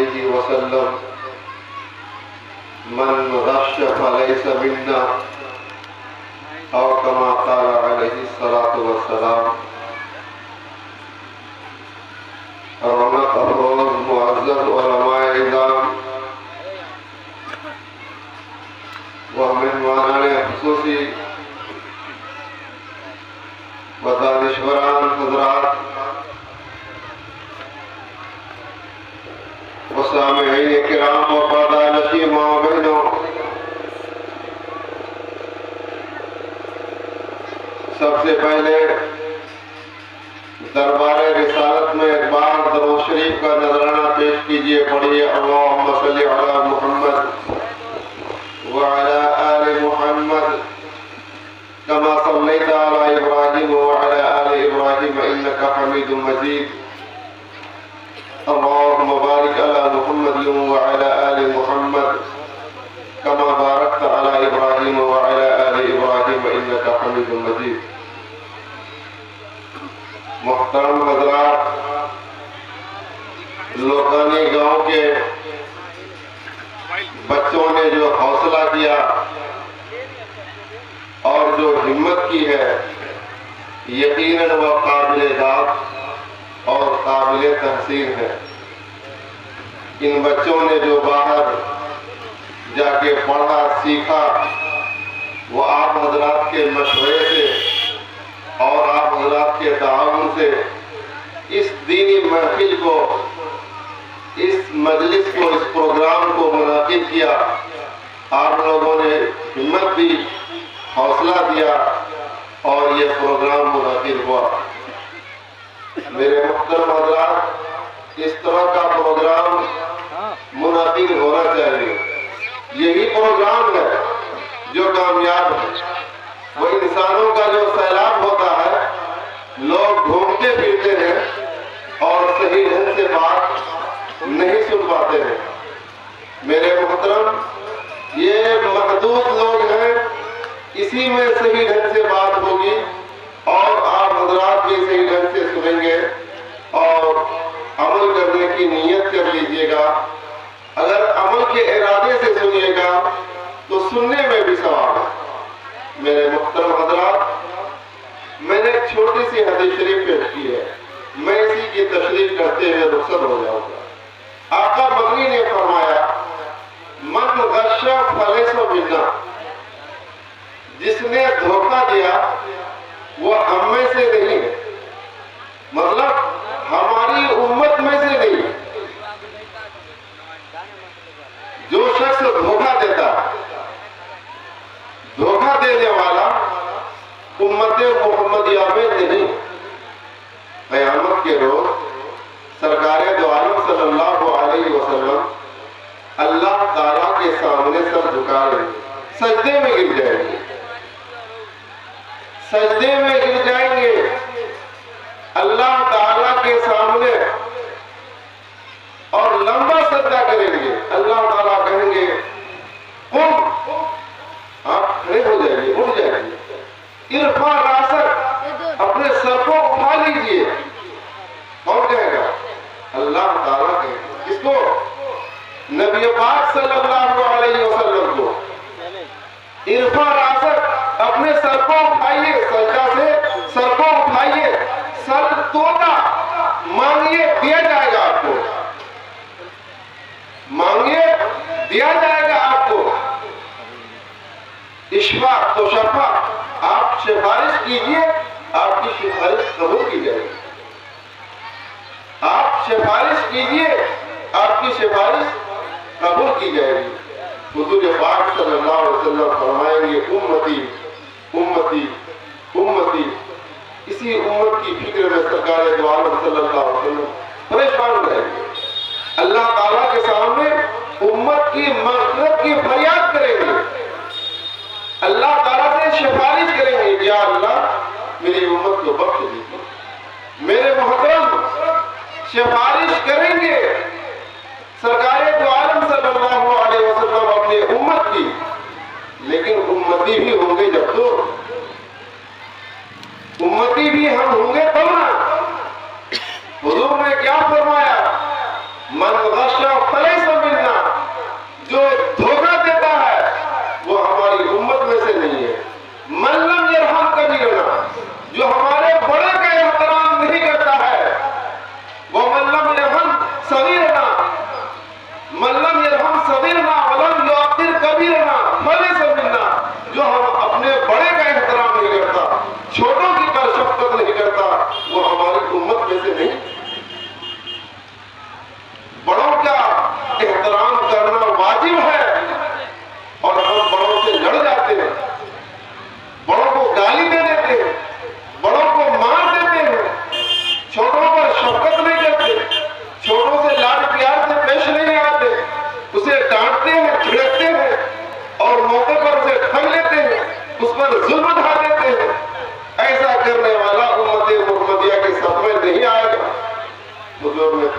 अलैहि वसल्लम मन गश फलैसा मिन्ना और कमा क़ाल अलैहि सलातु वस्सलाम। रौनक अफरोज मुअज़्ज़ज़ उलमाए इज़ाम व मेहमानाने खुसूसी व दानिश्वरान हज़रात व सामिईन किराम व पर्दानशी माँ बहनों, सबसे पहले दरबार रिसालत में एक बार दरूद शरीफ का नजराना पेश कीजिए। पढ़िए अल्लाहुम्मा सल्लि अला मुहम्मद व अला आलि मुहम्मद कमा सल्लैता अला इब्राहीम व अला आलि इब्राहीम इन्नका हमीदुम मजीद। अल्लाहुम्मा बारिक अला मुहम्मद व अला आलि मुहम्मद कमा बारकता अला इब्राहीम व अला आलि इब्राहीम इन्नका हमीदुम मजीद। मुहतरम हज़रात, लोकानी गांव के बच्चों ने जो हौसला किया और जो हिम्मत की है, यकीनन वह काबिल दाद और काबिल तहसीन है। इन बच्चों ने जो बाहर जाके पढ़ा सीखा, वो आप हजरात के मशवरे से और आप हजरात के ताउन से इस दीनी महफिल को, इस मजलिस को, इस प्रोग्राम को मुनाकिद किया। आप लोगों ने हिम्मत दी, हौसला दिया और ये प्रोग्राम मुनाकिद हुआ। मेरे मुहतरम हजरात, इस तरह का प्रोग्राम मुनाकिद होना चाहिए। यही प्रोग्राम है जो कामयाब है। वो इंसानों का जो सैलाब होता है, लोग घूमते फिरते हैं और सही ढंग से बात नहीं सुन पाते हैं। मेरे मुहतरम, ये महदूद लोग हैं, इसी में सही ढंग से बात होगी और आप हजरात भी सही ढंग से सुनेंगे और अमल करने की नीयत कर लीजिएगा। अगर अमल के इरादे से सुनिएगा तो सुनने में भी सवाब है। मेरे मुहतरम हज़रात, मैंने एक छोटी सी हदीस शरीफ पेश की है, मैं इसी की तशरीह करते हुए रुखसत हो जाऊंगा। आका मदनी ने फरमाया, मन गश्शा फलैसा मिन्ना, जिसने धोखा दिया वो हम में से नहीं है, मतलब हमारी उम्मत में से नहीं। जो शख्स धोखा देता, धोखा देने वाला उम्मत मोहम्मदिया में नहीं। क़यामत के रोज सरकारे दो आलम सल्लल्लाहु अलैहि वसल्लम अल्लाह ताला के सामने सर झुकाएंगे, सजदे में गिर जाएंगे, सजदे में गिर जाएंगे अल्लाह ताला के सामने और लंबा सजदा करेंगे। अल्लाह ताला कहेंगे कुम, आप खड़े हो जाइए, उठ जाइए। इरफा रासक, अपने सर को उठा लीजिए। कौन कहेगा? अल्लाह ताला कहेगा। किसको? नबी पाक सल्लल्लाहु अलैहि वसल्लम को। इरफा रासक, अपने सर को उठाइए, सजदा से सर को उठाइए, सर तोड़ा, मांगिए दिया जाएगा आपको, मांगिए दिया जाएगा आपको। इश्फा तो शफा, आप सिफारिश कीजिए, आपकी सिफारिश कबूल की जाएगी। आप सिफारिश कीजिए, आपकी सिफारिश कबूल की जाएगी। हुजूर पाक सल्लल्लाहु अलैहि वसल्लम फरमाएंगे, उम्मती उम्मती उम्मती। इसी उम्मत की फिक्र में सरकार दो आलम सल्लल्लाहु अलैहि वसल्लम परेशान रहेंगे। अल्लाह ताला के सामने उम्मत की मग़फ़िरत की फरियाद करेंगे, अल्लाह ताला से सिफारिश करेंगे, या अल्लाह मेरी उम्मत को बख्श दीजिए। मेरे मोहतरम, सिफारिश करेंगे सरकार दो आलम सल्लल्लाहु अलैहि वसल्लम अपने उम्मत की, लेकिन उम्मती भी होंगे जब तो, उम्मती भी हम होंगे तब ना। हुजूर ने क्या फरमाया? मन गश्शा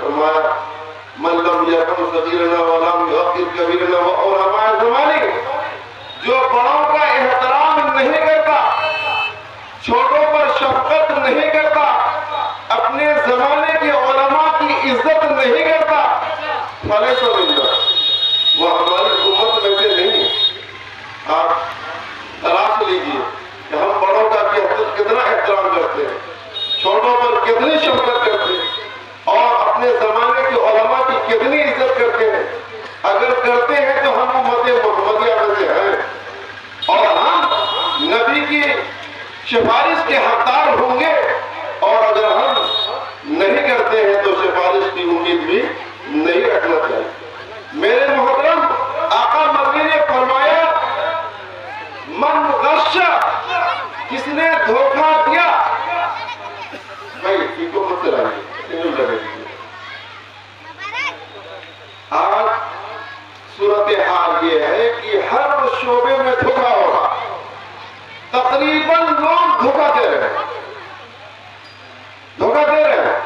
फरमाया मल्लम यरहम सगीरना वलम युअक्किर कबीरना व उलमा ज़मानी, जो बड़ों का एहतराम नहीं करता, छोटों पर शफकत नहीं करता, अपने जमाने के उलमा की इज्जत नहीं करता, फले तो मिलता वो हमारी उम्मत में से नहीं। आप तलाश लीजिए कि हम बड़ों का कितना एहतराम करते हैं, छोटों पर कितनी शफकत करते हैं और अपने जमाने के उलमा की कितनी इज्जत करते हैं। अगर करते हैं तो हम उम्मत मुहम्मदिया में से हैं और हम नबी की सिफारिश के हकदार होंगे, और अगर हम नहीं करते हैं तो सिफारिश की उम्मीद भी नहीं रखना चाहिए। मेरे मोहतरम आका मदनी ने फरमाया मन गश्शा, किसने धोखा दिया, भाई इनको मत चलाइए। आज सूरत हाल ये है कि हर शोबे में धोखा हो रहा, तकरीबन लोग धोखा दे रहे हैं, धोखा दे रहे हैं।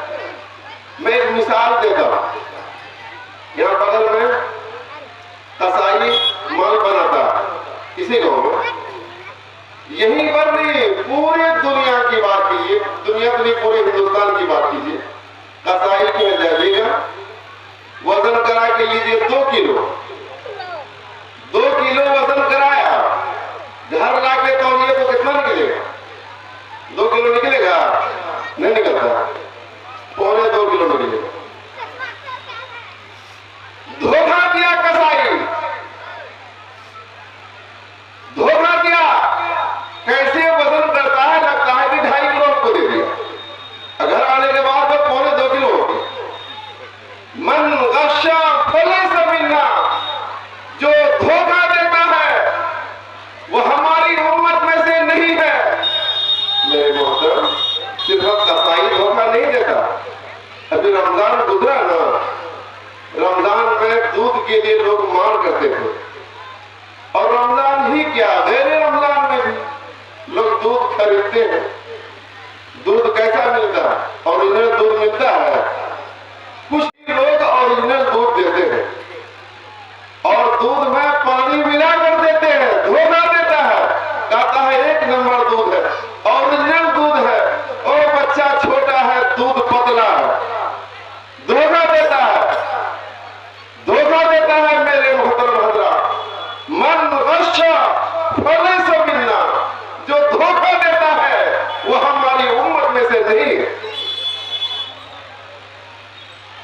मैं एक मिसाल देता हूं, यहां बगल में कसाई माल बनाता है किसी गांव में, यहीं पर नहीं पूरे दुनिया की बात कीजिए, दुनिया में नहीं पूरे हिंदुस्तान की बात कीजिए। कसाई के जाइएगा, वजन करा के लीजिए 2 किलो, 2 किलो वजन कराया, घर लाके तौलिए तो कितना निकलेगा? 2 किलो निकलेगा? नहीं निकलता, पौने 2 किलो निकलेगा। धोखा दिया कसाई, धोखा दिया। कैसे वजन करता है, लगता है कि 2.5 किलो आपको दे दिया, घर आने के बाद वो पौने 2 किलो हो गया। मन गश्शा फलैसा मिन्ना, जो धोखा देता है वो हमारी उम्मत में से नहीं है। मेरे मोहतरम, सिर्फ कसाई धोखा नहीं देता। अभी रमजान गुजरा ना, रमजान में दूध के लिए लोग मार करते थे, और रमजान ही क्या गैर रमजान में भी लोग दूध खरीदते हैं। दूध कैसा मिलता है? ओरिजिनल दूध मिलता है। कुछ लोग ओरिजिनल दूध देते हैं और दूध में पानी मिला कर देते हैं, धोखा देता है, कहता है 1 नंबर दूध है, ओरिजिनल दूध है, और बच्चा छोटा है, दूध पतला है, धोखा देता है, धोखा देता है। मेरे मोहतरम हज़रात, मन गश्शा फलैसा मिन्ना, जो धोखा देता है वो हमारी उम्मत में से नहीं है।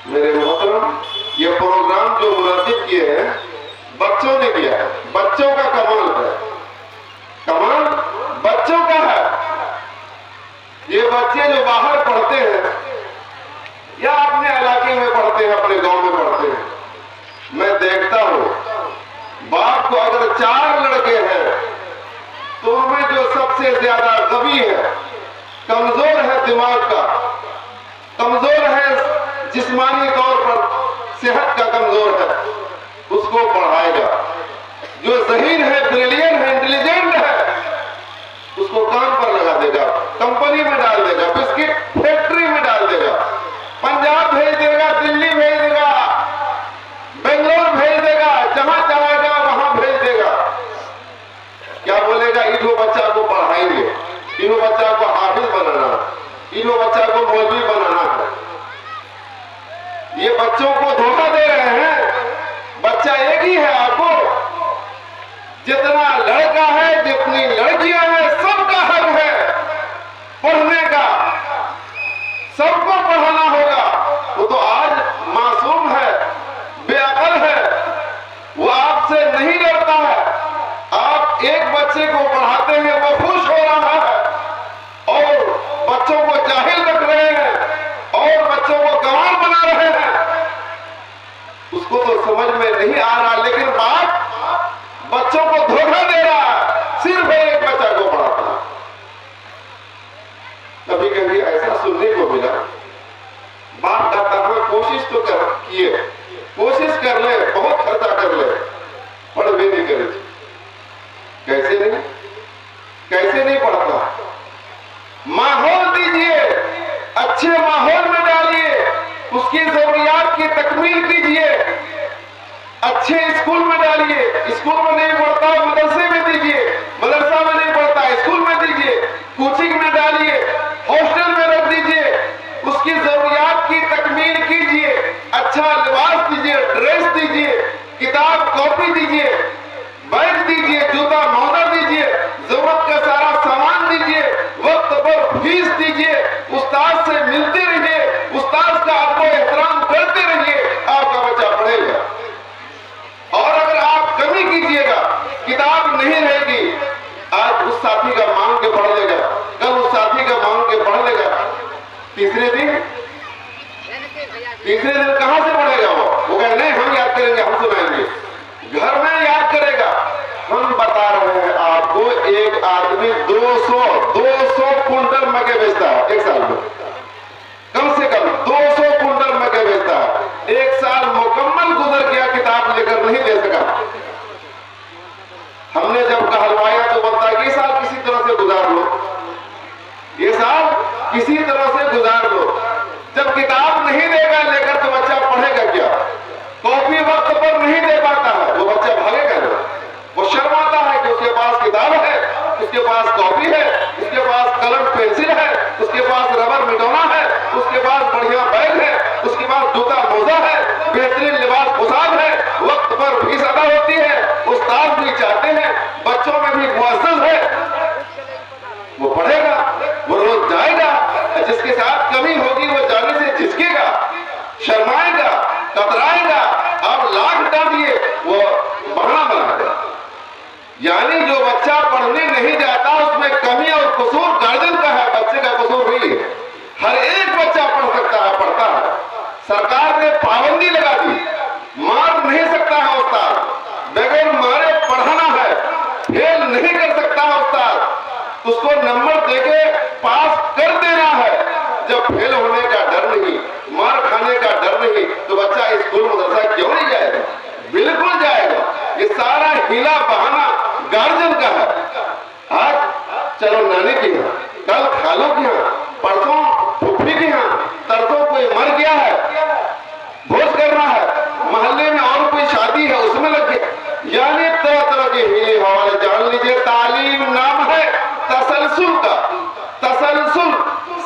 मेरे मोहतरम, ये प्रोग्राम जो मुनासिब किए हैं बच्चों ने किया है, बच्चों का कमाल है, कमाल बच्चों का है। ये बच्चे जो बाहर पढ़ते हैं या अपने इलाके में पढ़ते हैं, अपने गांव में पढ़ते हैं, मैं देखता हूं बाप को अगर 4 लड़के हैं तो उनमें जो सबसे ज्यादा गवी है, कमजोर है दिमाग का, कमजोर है जिस्मानी तौर पर, सेहत का कमजोर है, उसको पढ़ाएगा। जो ज़हीन है, ब्रिलियंट है, इंटेलिजेंट है, उसको काम पर लगा देगा, कंपनी में डाल देगा, बिस्किट फैक्ट्री में डाल देगा, पंजाब भेज देगा, दिल्ली भेज देगा, बेंगलोर भेज देगा, जहां चाहेगा वहां भेज देगा। क्या बोलेगा? इनको बच्चा को पढ़ाएंगे, इनको बच्चा को हाफिज बनाना, इनको बच्चा को मौलवी बनाना है। ये बच्चों को धोखा दे रहे हैं। बच्चा एक ही है आपको, जितना लड़का है, जितनी लड़कियां हैं, सबका हक है पढ़ने का, सबको पढ़ाना होगा। वो तो आज मासूम है, बेअकल है, वो आपसे नहीं डरता है। आप एक बच्चे को पढ़ाते हैं, वो खुश हो रहा है, और बच्चों को जाहिल रख रहे हैं और बच्चों को गंवार बना रहे हैं। उसको तो समझ में नहीं आ रहा, लेकिन बाप बच्चों को धोखा दे रहा है, सिर्फ एक बच्चा को पढ़ाता है। कभी कभी ऐसा सुनने को मिला, बाप कहता है कोशिश तो किए, कोशिश कर ले, बहुत खर्चा कर ले, पढ़ भी नहीं करे। कैसे नहीं, कैसे नहीं पढ़ता? माहौल दीजिए, अच्छे दीजिए, बैग दीजिए, जूता मोजा दीजिए, जरूरत का सारा सामान दीजिए, वक्त पर फीस दीजिए, उस्ताद से मिलते रहिए, उस्ताद का आपको एहतराम करते रहिए, आपका बच्चा पढ़ेगा। और अगर आप कमी कीजिएगा, किताब नहीं रहेगी, आज उस साथी का मांग के पढ़ लेगा, कल उस साथी का मांग के पढ़ लेगा, तीसरे दिन कहां से पढ़ेगा? वो कहे नहीं हम याद करेंगे, हम सुनाएंगे, घर में याद करेगा। हम बता रहे हैं आपको, एक आदमी 200 कुंटल मक्के बेचता है एक साल में, कम से कम 200 कुंटल मक्के बेचता है। एक साल मुकम्मल गुजर गया, किताब लेकर नहीं दे सका। हमने जब कहलवाया तो बोलता कि ये साल किसी तरह से गुजार लो, ये साल किसी तरह से गुजार लो। जब किताब नहीं देगा लेकर तो बच्चा पढ़ेगा क्या? कॉपी वक्त पर नहीं दे पाता है, वो बच्चा भागेगा ना। वो शर्माता है कि उसके पास किताब है, उसके पास कॉपी है, उसके पास कलम पेंसिल है, उसके पास रबर मिटौना है, उसके पास बढ़िया बैग है, उसके पास जूता मोजा है, बेहतरीन लिबास पोशाक है, वक्त पर फीस अदा होती है, उस्ताद भी चाहते हैं, बच्चों में भी मुअस्सस है, वो पढ़ेगा, वो रोज जाएगा। जिसके साथ कमी होगी वो जाने से झिझकेगा, शर्माएगा, कतराएगा। आप लाख डालिए वो बहाना बनाएगा। यानी जो बच्चा पढ़ने नहीं जाता उसमें कमी और कसूर गार्जियन का है, बच्चे का कसूर नहीं है। हर एक बच्चा पढ़ सकता है, पढ़ता है। सरकार ने पाबंदी लगा दी, मार नहीं सकता है उस्ताद, बगैर मारे पढ़ाना है, फेल नहीं कर सकता है उस्ताद, उसको नंबर देके पास कर देना है। जब फेल होने का डर नहीं, मार खाने का डर नहीं, तो बच्चा स्कूल मदरसा क्यों नहीं जाएगा? बिल्कुल जाएगा। ये सारा हीला बहाना गार्जियन का है। आज चलो नानी के यहाँ, कल खालों के यहाँ, परसों फुफ्फी के यहाँ, तरसों कोई मर गया है, भोज करना है, मोहल्ले में और कोई शादी है उसमें लग गया। यानी तरह तरह के हीले हवाले। जान लीजिए तालीम नाम है तसलसल का, तसलसल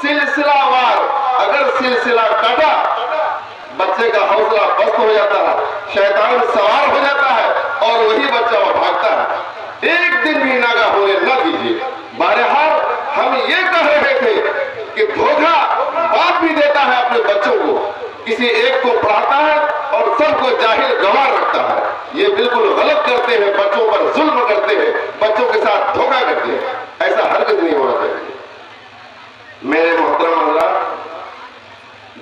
सिलसिलावार। अगर सिलसिला कटा बच्चे का हौसला पस्त हो जाता है, शैतान सवार हो जाता है और वही बच्चा वो भागता है। एक दिन भी नागा होने न दीजिए। बहरहाल हम ये कह रहे थे कि धोखा बाप भी देता है अपने बच्चों को, किसी एक को पढ़ाता है और सबको जाहिल गंवार रखता है। ये बिल्कुल गलत करते हैं, बच्चों पर जुल्म करते हैं, बच्चों के साथ धोखा करते हैं। ऐसा हरगिज़ नहीं होना चाहिए। मेरे मोहतरम हज़रात,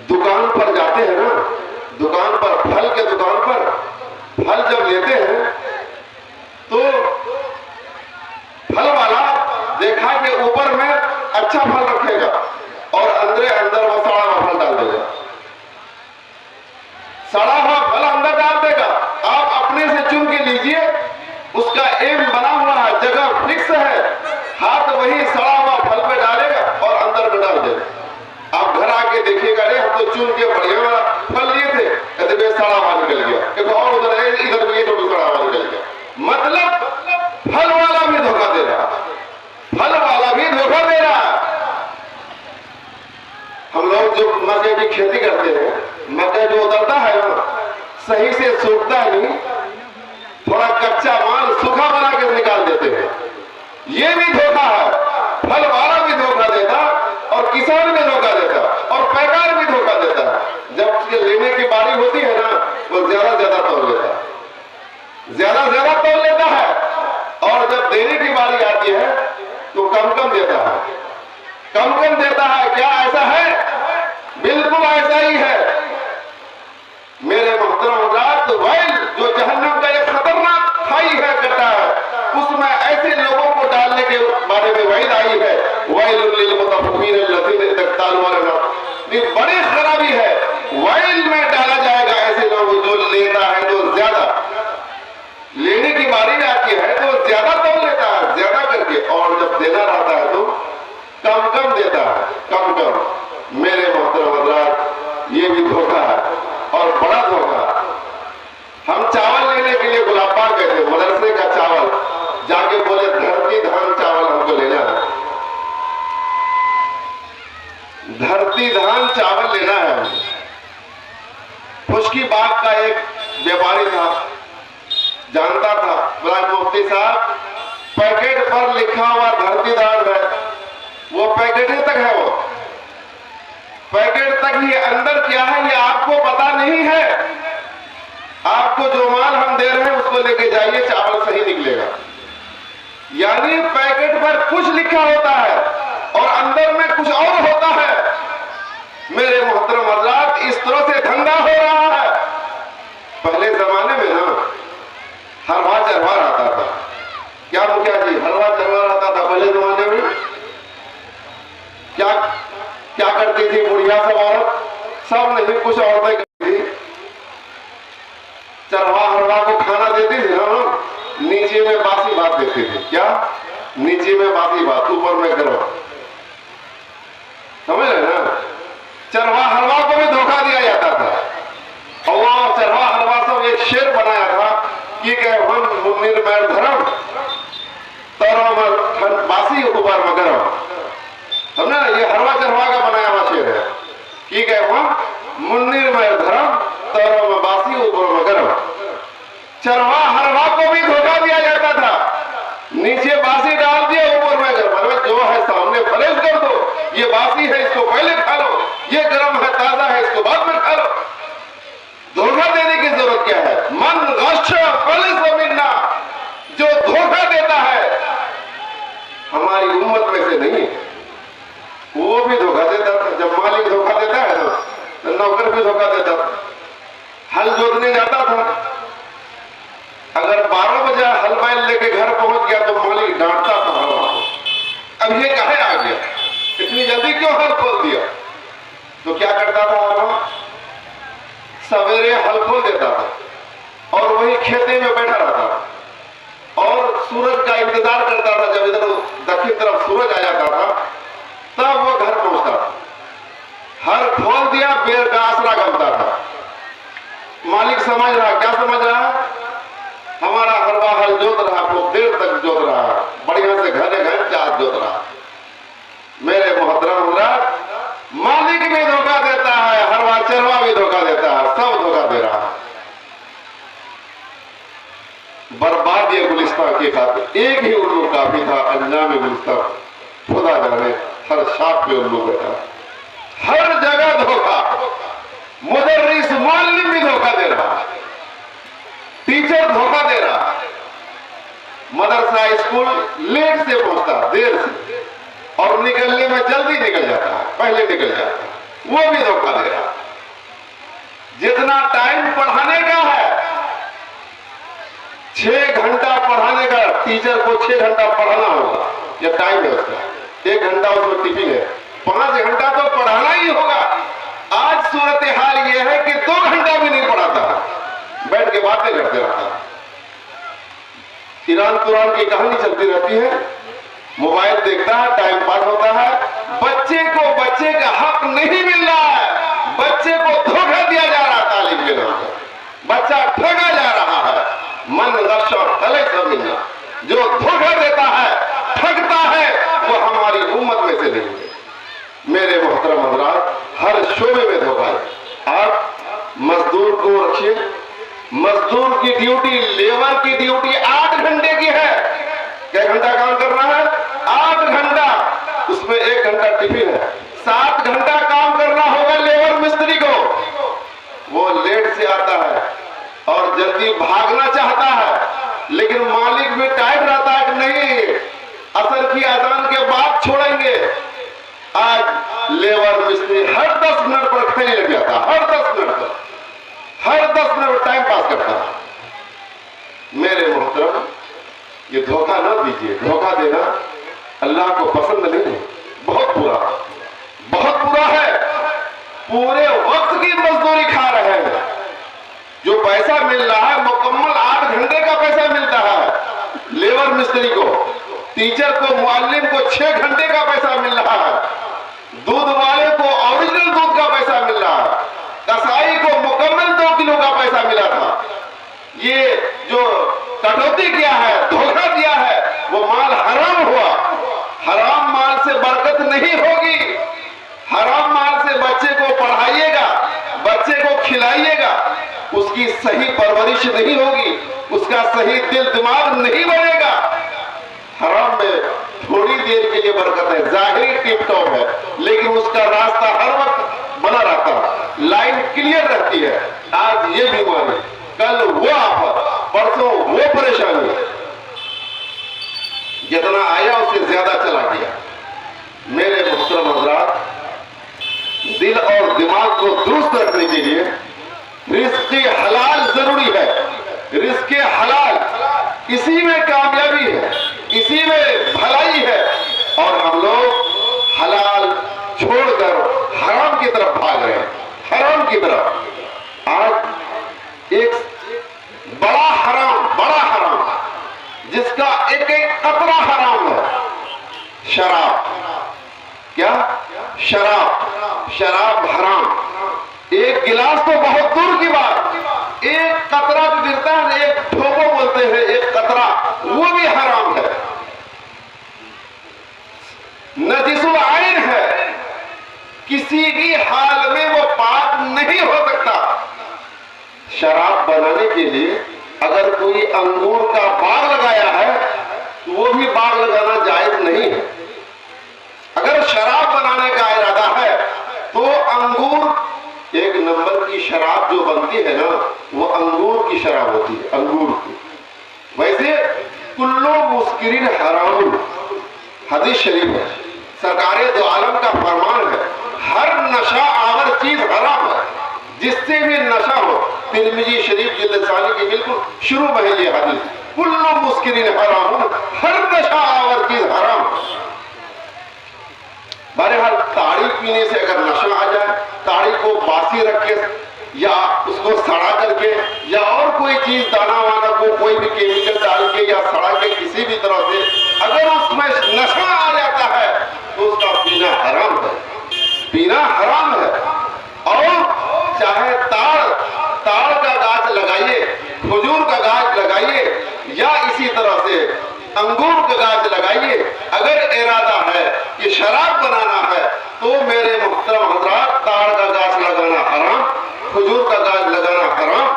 दुकान पर जाते हैं ना, दुकान पर, फल के दुकान पर फल जब लेते हैं तो फल वाला देखा कि ऊपर में अच्छा फल रखेगा और अंदर वो सड़ा हुआ फल डाल देगा। सड़ा हुआ फल अंदर डाल देगा। आप अपने से चुन के लीजिए, उसका एम बना हुआ है, जगह फिक्स है, हाथ वही सड़ा हुआ फल पे डालेगा और अंदर में डाल देगा। आप घर आके देखिएगा, अरे हम तो चुन के बढ़िया वाला फल लिए थे, कहते वे सड़ा हुआ निकल गया, एक और उधर है, इधर भी तो सड़ा हुआ निकल गया। मतलब फल वाला भी धोखा दे रहा, फल वाला भी धोखा दे रहा। हम लोग जो मक्के की खेती करते हैं, मक्का जो उतरता है ना, सही से सूखता नहीं, थोड़ा कच्चा माल सूखा बना के निकाल देते हैं। ये भी धोखा है। फल वाला भी धोखा देता और किसान भी धोखा देता और पैकार भी धोखा देता है। जब उसके लेने की बारी होती है ना, वो ज्यादा तोल लेता है, ज्यादा तोल लेता है। और जब देने की बारी आती है तो कम देता है, कम देता है। क्या ऐसा है? बिल्कुल ऐसा ही है। मेरे मोहतरम हज़रात, वैल जो जहन्नम का एक खतरनाक खाई है, गड्ढा है, उसमें ऐसे लोगों को डालने के बारे में वैल आई है, वैल लिल मुतफ्फिफीन अल्लज़ीना यक्तालूना। ये बड़ी खराबी है। वैल में डाला जाएगा ऐसे लोग जो लेता है तो ज्यादा, लेने की बारी आती है तो ज्यादा तोल लेता है, ज्यादा करके, और जब देना रहता है तो कम देता है, कम। मेरे मोहतरम हज़रात, ये भी धोखा है और बड़ा धोखा। हम चावल लेने के लिए गुलाबबाग गए थे, मदरसे का चावल, जाके बोले धरती धान चावल हमको लेना है, धरती धान चावल लेना है। खुशकी बाग का एक व्यापारी था, जानता था। बोला मुफ्ती साहब पैकेट पर लिखा हुआ धरती दान है, वो पैकेट ही तक है, वो पैकेट तक ही, अंदर क्या है ये आपको पता नहीं है। आपको जो माल हम दे रहे हैं उसको लेके जाइए, चावल सही निकलेगा। यानी पैकेट पर कुछ लिखा होता है और अंदर में कुछ और होता है। मेरे मोहतरम हज़रात, इस तरह से धंधा हो रहा है। पहले जमाने में ना हलवा चरवा आता था। क्या मुखिया जी, हलवा चरवा आता था पहले जमाने में? क्या क्या करती थी बुढ़िया सब औरत? सब नहीं, कुछ औरतें करती थी। चरवा हलवा को खाना देती थी ना, नीचे में बासी बात देती थी। क्या? नीचे में बासी बात, ऊपर में करो। समझ रहे ना? चरवा हलवा को भी धोखा दिया जाता था। और चरवा हलवा सब एक शेर बनाया था कि हम मुन्निर मैर धर्म तरो बासी ऊपर में गरम। समझे ना? ये हलवा चरवा का बनाया हुआ शेर है कि हम मुन्निर मैर धर्म तरो में बासी ऊपर में गरम। चरवा हलवा को भी धोखा दिया जाता था, नीचे बासी डाल दिया, ऊपर में गरम। जो है सामने फ्रेश कर दो, ये बासी है इसको पहले खा लो, ये गर्म है ताजा है इसको बाद में खा लो। धोखा देने की जरूरत क्या है? मन गश पहले जमीना, जो धोखा देता है हमारी उम्मत में से नहीं, वो भी धोखा देता था। जब मालिक धोखा देता है ना, तो नौकर भी धोखा देता था। हल जोतने जाता था, अगर 12 बजे हल बैल लेके घर पहुंच गया तो मालिक डांटता था हलवा को, अब ये कहे आ गया, इतनी जल्दी क्यों हल खोल दिया? तो क्या करता था हलवा? सवेरे हल खोल देता था और वही खेते में बैठा रहता था और सूरज का इंतजार करता था। जब इधर दक्षिण तरफ सूरज आ जाता था तब वो घर पहुंचता था। हल खोल दिया, बेर का आसरा गमता था। मालिक समझ रहा, क्या समझ रहा? हमारा हलवा हल जोत रहा, खूब देर तक जोत रहा, बढ़िया से घने घने चार जोत रहा। मेरे मोहतरम हज़रात, मालिक भी धोखा देता है, हलवा चरवा भी धोखा देता है, सब धोखा दे रहा है। बर्बाद ये गुलिस्तान के खातिर एक ही उल्लू काफी था, अंजाम गुलिस्तान खुदा जाने हर शाख पे उल्लू बैठा, हर जगह धोखा। मुदर्रिस मुअल्लिम भी धोखा दे रहा, टीचर धोखा दे रहा, मदरसा स्कूल लेट से पहुंचता, देर से, और निकलने में जल्दी निकल जाता है, पहले निकल जाता है, वो भी धोखा दे रहा। जितना टाइम पढ़ाने का है, 6 घंटा पढ़ाने का, टीचर को 6 घंटा पढ़ाना होगा, यह टाइम है उसका। 1 घंटा उसमें टिफिन है, 5 घंटा तो पढ़ाना ही होगा। आज सूरत हाल यह है कि 2 घंटा भी नहीं पढ़ाता है, बैठ के बातें करते रहता है। ईरान कुरान की कहानी चलती रहती है, मोबाइल देखता है, टाइम पास होता है। बच्चे को बच्चे का हक नहीं मिल रहा है, बच्चे को धोखा दिया जा रहा है तालीम के नाम पर, बच्चा ठगा जा रहा है। मन गश और तले जमीना, जो धोखा देता है, ठगता है, वो हमारी उम्मत में से नहीं है। मेरे मोहतरम हज़रात, हर शोबे में धोखा है। आप मजदूर को रखिए, मजदूर की ड्यूटी, लेबर की ड्यूटी 8 घंटे की है। क्या घंटा काम करना है? 8 घंटा, उसमें 1 घंटा टिफिन है। 7 घंटा काम करना होगा लेबर मिस्त्री को। वो लेट से आता है और जल्दी भागना चाहता है, लेकिन मालिक भी टाइट रहता है कि नहीं, असर की अजान के बाद छोड़ेंगे। आज लेबर मिस्त्री हर 10 मिनट पर खड़ी लग जाता, हर 10 मिनट पर, हर 10 मिनट टाइम पास करता है। मेरे मोहतरम, ये धोखा ना दीजिए। धोखा देना अल्लाह को पसंद नहीं है, बहुत बुरा, बहुत बुरा है। पूरे वक्त की मजदूरी खा रहे हैं, जो पैसा मिल रहा है मुकम्मल 8 घंटे का पैसा मिलता है लेबर मिस्त्री को, टीचर को, मुअल्लिम को 6 घंटे का पैसा मिल रहा है, दूध वाले को ओरिजिनल दूध का पैसा मिल रहा है, कसाई को मुकम्मल 2 किलो का पैसा मिला था। ये जो कटौती किया है, धोखा दिया है, वो माल हराम हुआ। हराम माल से बरकत नहीं होगी। हराम माल से बच्चे को पढ़ाइएगा, बच्चे को खिलाइएगा, उस उसकी सही परवरिश नहीं होगी, उसका सही दिल दिमाग नहीं बनेगा। हराम में थोड़ी देर के लिए बरकत है, जाहिरी टिप टॉप है, लेकिन उसका रास्ता हर वक्त बना रहता है, लाइन क्लियर रहती है। आज ये बीमारी, कल वो आफत, परसों वो परेशानी, जितना आया उससे ज्यादा चला गया। मेरे मुहतरम हज़रात, दिल और दिमाग को दुरुस्त रखने के लिए रिज़्क़ हलाल जरूरी है। रिज़्क़ हलाल, इसी में कामयाबी है, इसी में भलाई है। और हम लोग हलाल छोड़कर हराम की तरफ भाग रहे हैं, हराम की तरफ। आज एक बड़ा हराम जिसका एक एक कतरा हराम है, शराब। क्या? शराब हराम। एक गिलास तो बहुत दूर की बात, एक कतरा जो गिरता है, एक ठोको बोलते हैं, एक कतरा, वो भी हराम है, नजिसुल आइन है। किसी भी हाल में वो पाक नहीं हो सकता। शराब बनाने के लिए अगर कोई अंगूर का बाग लगाया है तो वो भी बाग लगाना जायज नहीं है। अगर शराब बनाने का इरादा है तो अंगूर, एक नंबर की शराब जो बनती है ना, वो अंगूर की शराब होती है, अंगूर की। वैसे कुल्लू मुस्किरीन हराम, हदीस शरीफ है, सरकारे दो आलम का फरमान है, हर नशा आवर चीज हराम है, जिससे भी नशा हो। तिरमिजी शरीफ जिल्द सानी की बिल्कुल शुरू में ये हदीस, कुल्लू मुस्किरीन हराम, हर नशा आवर चीज हराम। बहरहाल ताड़ी पीने से अगर नशा आ जाए, ताड़ी को बासी रख के या उसको सड़ा करके या और कोई चीज दाना वाना को कोई भी केमिकल डाल के या सड़ा के किसी भी तरह से अगर उसमें नशा आ जाता है तो उसका पीना हराम है, पीना हराम है। और चाहे ताड़ का गाछ लगाइए, खजूर का गाछ लगाइए या इसी तरह से अंगूर का गाछ लगाइए, अगर इरादा है कि शराब बनाना है तो मेरे मुहतरम हज़रात, ताड़ का गाछ लगाना हराम, खजूर का गाछ लगाना हराम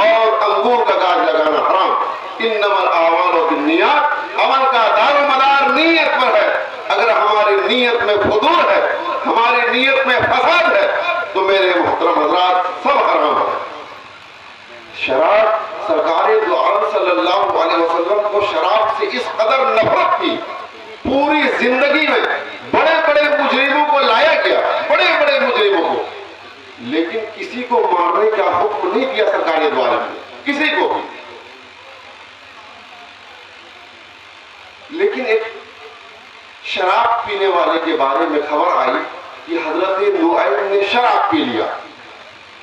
और अंगूर का गाछ लगाना हराम। इन्नमल आमालु बिन्नियात, अमल का दारोमदार नीयत पर है। अगर हमारी नीयत में फुदूल है, हमारी नीयत में फसाद है, तो मेरे मुहतरम हज़रात सब हराम है। शराब, सरकारे दो आलम सल्लल्लाहु अलैहि वसल्लम को शराब से इस कदर नफरत थी, पूरी जिंदगी में बड़े बड़े मुजरिमों को लाया गया, बड़े बड़े मुजरिमों को, लेकिन किसी को मारने का हुक्म नहीं दिया सरकारे दो आलम ने, किसी को भी। लेकिन एक शराब पीने वाले के बारे में खबर आई कि हजरत नुआइम ने शराब पी लिया,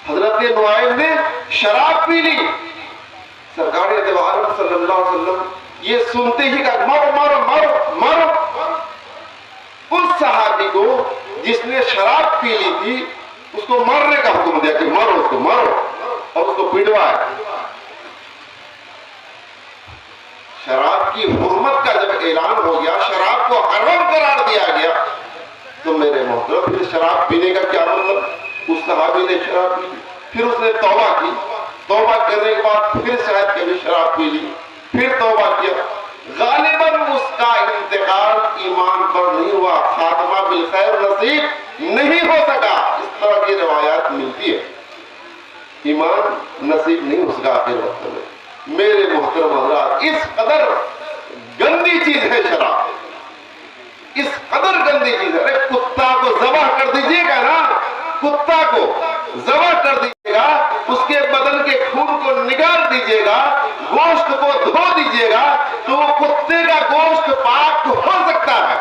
हजरत नुआइम ने शराब पी ली। सरकार दो आलम सल्लल्लाहु अलैहि वसल्लम ये सुनते ही कहा, मारो मारो मारो मारो। उस सहाबी को जिसने शराब पी ली थी उसको मारने का हुक्म दिया कि मारो उसको, मारो और उसको पिटवाए। शराब की हुर्मत का जब ऐलान हो गया, शराब को हराम करार दिया गया, तो मेरे मोहतरम फिर शराब पीने का क्या मतलब? उस सहाबी ने शराब पी, फिर उसने तौबा की, तौबा करने के बाद फिर शायद कभी शराब पी ली, फिर तौबा किया। गालिबन उसका इंतकाल ईमान पर नहीं हुआ, खात्मा बिल खैर नसीब नहीं हो सका। इस तरह की रिवायात मिलती है, ईमान नसीब नहीं हो सका आखिर वक्त में। मेरे मोहतरम हज़रात, इस कदर गंदी चीज है शराब, इस कदर गंदी चीज है। अरे कुत्ता को ज़बह कर दीजिएगा ना, कुत्ता को ज़बह कर दीजिएगा, उसके बदन के खून को निकाल दीजिएगा, गोश्त को धो दीजिएगा, तो वो कुत्ते का गोश्त पाक हो सकता है,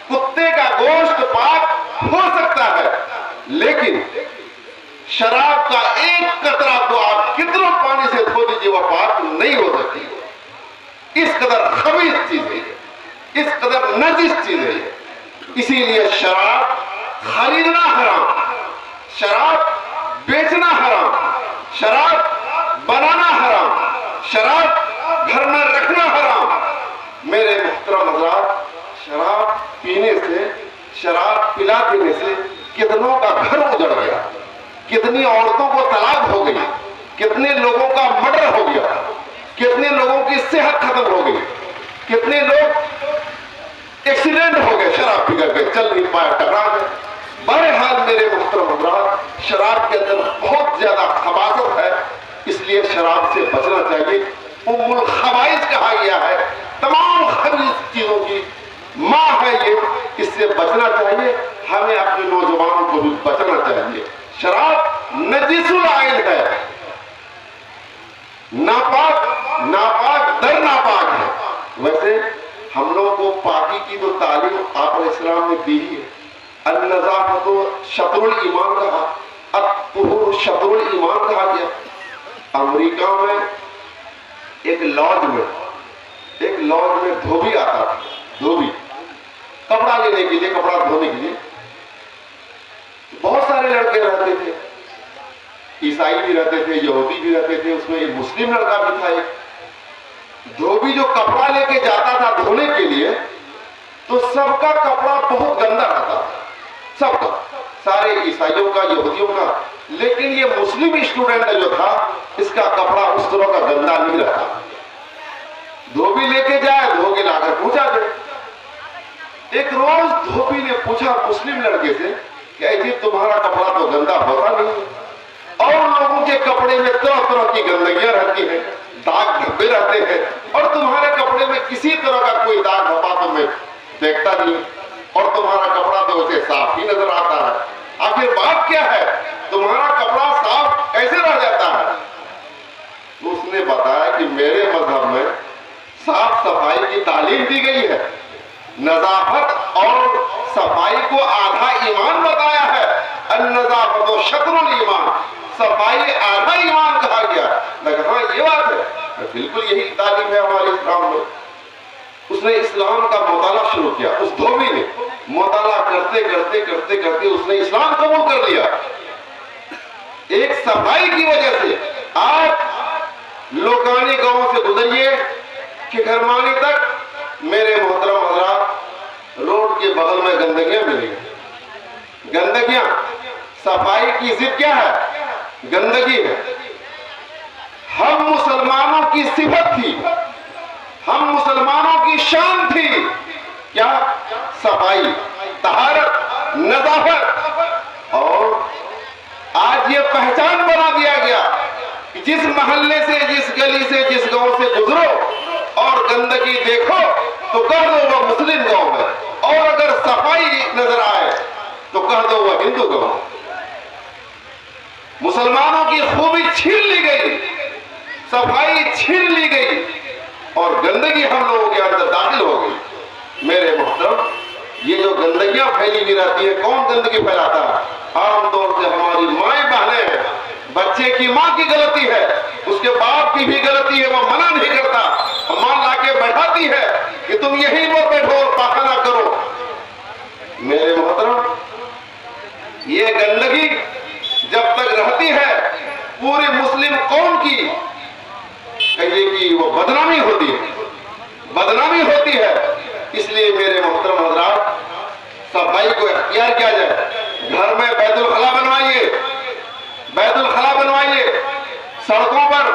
कुत्ते का गोश्त पाक हो सकता है। लेकिन शराब का एक कतरा तो आप कितना पानी से धो दीजिए, वो पाक नहीं हो सकती। इस कदर खबीस चीज है, इस कदर नजिस चीज है। इसीलिए शराब खरीदना हराम, शराब बेचना हराम, शराब बनाना हराम, शराब घर में रखना हराम। मेरे मुहतरम हज़रात, शराब पीने से, शराब पिला देने से कितनों का घर उजड़ गया, कितनी औरतों को तलाक हो गई, कितने खत्म हो गई, कितने लोग एक्सीडेंट हो गए, शराब पी करके चल नहीं पाए, टकरा गए। बहरहाल मेरे मुहतरम हज़रात, शराब के अंदर बहुत ज्यादा खबासत है, इसलिए शराब से बचना चाहिए। उम्मुल खबाइस कहा गया है, तमाम खबीस चीजों की माँ है ये, इससे बचना चाहिए। हमें अपने नौजवानों को भी बचना चाहिए। शराब नजीसुल आइन है, नापाक, नापाक दर नापाक है। वैसे हम लोगों को पाकी की जो तालीम आप इस्लाम ने दी है, अन-नज़ाफ़तु शत्रुल ईमान कहा, अत-तुहूर शत्रुल ईमान कहा गया। अमेरिका में एक लॉज में धोबी आता था, धोबी कपड़ा लेने के लिए, कपड़ा धोने के लिए। बहुत सारे लड़के रहते थे, ईसाई भी रहते थे, यहूदी भी रहते थे, उसमें एक मुस्लिम लड़का भी था। एक धोबी जो कपड़ा लेके जाता था धोने के लिए, तो सबका कपड़ा बहुत गंदा रहता था, सबका, सारे ईसाइयों का, यहूदियों का। लेकिन ये मुस्लिम स्टूडेंट जो था, इसका कपड़ा उस तरह का गंदा नहीं रहता। धोबी लेके जाए, धो के लाकर पूछा दे। एक रोज धोबी ने पूछा मुस्लिम लड़के से कि जी तुम्हारा कपड़ा तो गंदा होता नहीं, और लोगों के कपड़े में तरह तरह की गंदगियां रहती हैं, दाग धब्बे रहते हैं, और तुम्हारे कपड़े में किसी तरह का कोई दाग धब्बा तो मैं देखता नहीं, और तुम्हारा कपड़ा तो उसे साफ ही नजर आता है। आखिर बात क्या है, तुम्हारा कपड़ा साफ कैसे रह जाता है? तो उसने बताया कि मेरे मजहब में साफ सफाई की तालीम दी गई है, नजाफत और सफाई को आधा ईमान बताया है। अन-नजाफत व शत्रुल ईमान, सफाई आधा ईमान कहा गया। लगा हाँ ये बात है, बिल्कुल यही तालीम है हमारे इस्लाम में। उसने इस्लाम का मुताला शुरू किया, उस धोबी ने मुताला करते करते करते करते उसने इस्लाम कबूल कर लिया। एक सफाई की वजह से आप लोकानी गांव से गुजरिए कि घरमानी तक, मेरे मोहतरम हज़रात, रोड के बगल में गंदगियां मिलेंगी। गंदगियां, सफाई की जिद क्या है? गंदगी है। हम मुसलमानों की सिफत थी, हम मुसलमानों की शान थी क्या? सफाई, तहारत, नजाफत। और आज ये पहचान बना दिया गया कि जिस मोहल्ले से, जिस गली से, जिस गांव से गुजरो और गंदगी देखो तो कह दो वह मुस्लिम गांव है, और अगर सफाई नजर आए तो कह दो वह हिंदू गांव। मुसलमानों की खूबी छीन ली गई, सफाई छीन ली गई, और गंदगी हम लोगों के अंदर दाखिल हो गई। मेरे मोहतरम, ये जो गंदगियां फैली हुई रहती है, कौन गंदगी फैलाता है? आमतौर से हमारी माएं बहनें हैं। बच्चे की माँ की गलती है, उसके बाप की भी गलती है, वो मना नहीं करता, मां लाके बैठाती है कि तुम यहीं पर बैठो और पाखाना करो। मेरे मोहतरम, ये गंदगी जब तक रहती है पूरे मुस्लिम कौम की, कहिए कि वो बदनामी होती है, बदनामी होती है। इसलिए मेरे मोहतरम हज़रात, सफाई को इख्तियार किया जाए। घर में बैतुल खला बनवाइए, बैतुल खला बनवाइए। सड़कों पर,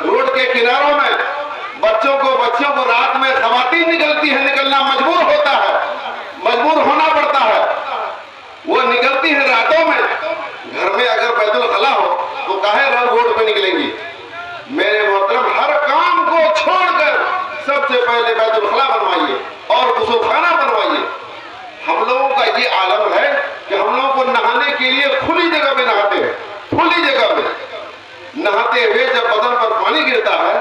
रोड के किनारों में बच्चों को रात में खवातीन निकलती है, निकलना मजबूर होता है, मजबूर होना पड़ता है, वो निकलती है रातों में। घर में अगर बैतुल खला हो तो काहे रोड पे निकलेंगी? मेरे मोहतरम, हर काम को छोड़कर सबसे पहले बैतुल खला बनवाइए और गुस्लखाना बनवाइए। हम लोगों का ये आलम है कि हम लोगों को नहाने के लिए खुली जगह में नहाते हैं, खुली जगह में नहाते हुए जब बदन पर पानी गिरता है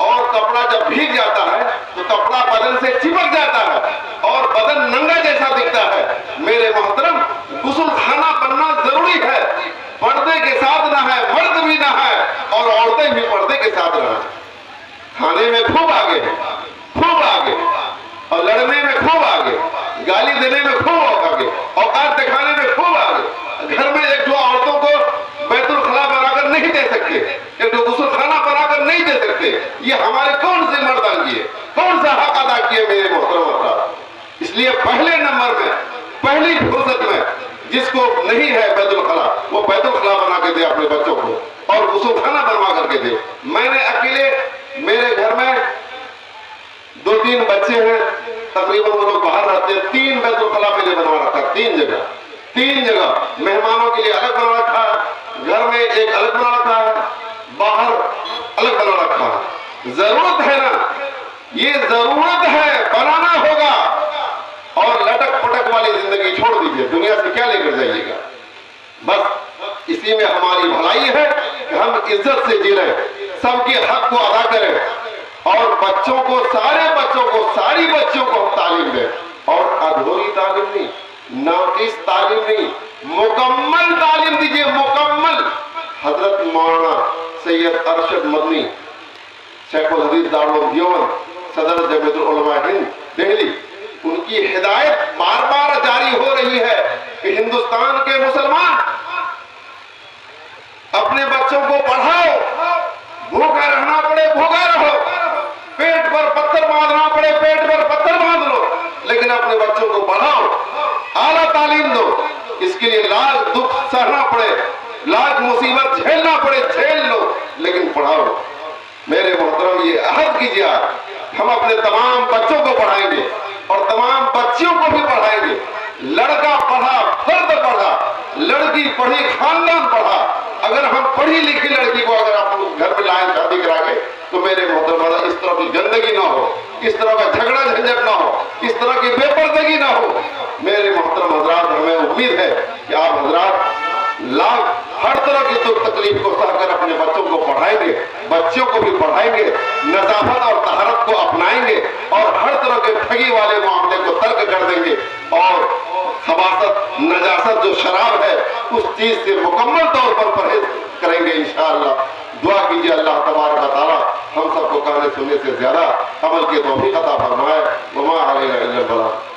और कपड़ा जब भीग जाता है तो कपड़ा बदन से चिपक जाता है और बदन नंगा जैसा दिखता है। मेरे मोहतरम, गुस्लखाना बनना जरूरी है। पर्दे के साथ ना है, मर्द भी ना है और औरतें भी पर्दे के साथ ना है। खाने में खूब आगे है, खूब आगे, और लड़ने में खूब आगे, गाली देने में खूब आगे, औकात दिखाने में खूब आगे। घर में एक दो औरतों को बैतुल खला बनाकर नहीं दे सकते, एक दो गुस्लखाना बनाकर नहीं दे सकते। ये हमारे कौन से मर्दानगी है, कौन सा हक अदा किए मेरे मोहतरम अफराद? इसलिए पहले नंबर में, पहली फुर्सत में जिसको नहीं है बैतुल खला, वो बैतुल खला बना के दे अपने बच्चों को और गुस्लखाना बनवा करके दे। मैंने अकेले, मेरे घर में 3 बच्चे हैं, तकरीबन वो लोग बाहर रहते हैं। 3 बैतुल-खला मैंने बनवा रखा, 3 जगह मेहमानों के लिए अलग बना रखा है, घर में एक अलग बना रखा है, बाहर अलग बना रखा है। जरूरत है ना, ये जरूरत है, बनाना होगा। और लटक पटक वाली जिंदगी छोड़ दीजिए, दुनिया से क्या लेकर जाइएगा। बस इसी में हमारी भलाई है कि हम इज्जत से जी रहे, सबके हक को अदा करें और बच्चों को, सारे बच्चों को, सारी बच्चों को हम तालीम दें। और अधूरी तालीम नहीं, नाकिस तालीम नहीं, मुकम्मल तालीम दीजिए, मुकम्मल। हजरत मौलाना सैयद अरशद मदनी, शेखुल हदीस दारुल देवबंद, सदर जमीयतुल उलमा हिंद दिल्ली, उनकी हिदायत बार बार जारी हो रही है कि हिंदुस्तान के मुसलमान अपने बच्चों को पढ़ाओ, भूखा रहना पड़े भूखा रहो, पेट पर पत्थर बांधना पड़े पेट पर पत्थर बांध लो, लेकिन अपने बच्चों को पढ़ाओ, आला तालीम दो। इसके लिए लाख दुख सहना पड़े, लाख मुसीबत झेलना पड़े, झेल लो, लेकिन पढ़ाओ। मेरे मोहतरम, ये अहद कीजिए, हम अपने तमाम बच्चों को पढ़ाएंगे और तमाम बच्चियों को भी पढ़ाएंगे। लड़का पढ़ा फर्द पढ़ा, लड़की पढ़ी खानदान पढ़ा। अगर हम पढ़ी लिखी लड़की को अगर आप घर में लाए शादी करा के, तो मेरे मोहतरम इस तरह की गंदगी ना हो, इस तरह का झगड़ा झंझट ना हो, इस तरह की बेपर्दगी ना हो। मेरे मोहतरम हजरात, हमें उम्मीद है कि आप हजरात लाख हर तरह की दुख तकलीफ को सहकर अपने बच्चों को पढ़ाएंगे, बच्चियों को भी पढ़ाएंगे, नजाफत और तहरत को अपनाएंगे और हर तरह के ठगी वाले मामले को तर्क कर देंगे और खबासत, नजासत जो शराब है उस चीज से मुकम्मल तौर पर परहेज करेंगे इंशाअल्लाह। दुआ कीजिए अल्लाह तबारक व तआला हम सबको कहने सुनने से ज्यादा अमल की तौफीक अता फरमाए। वमा अलैना इल्लल बलाग।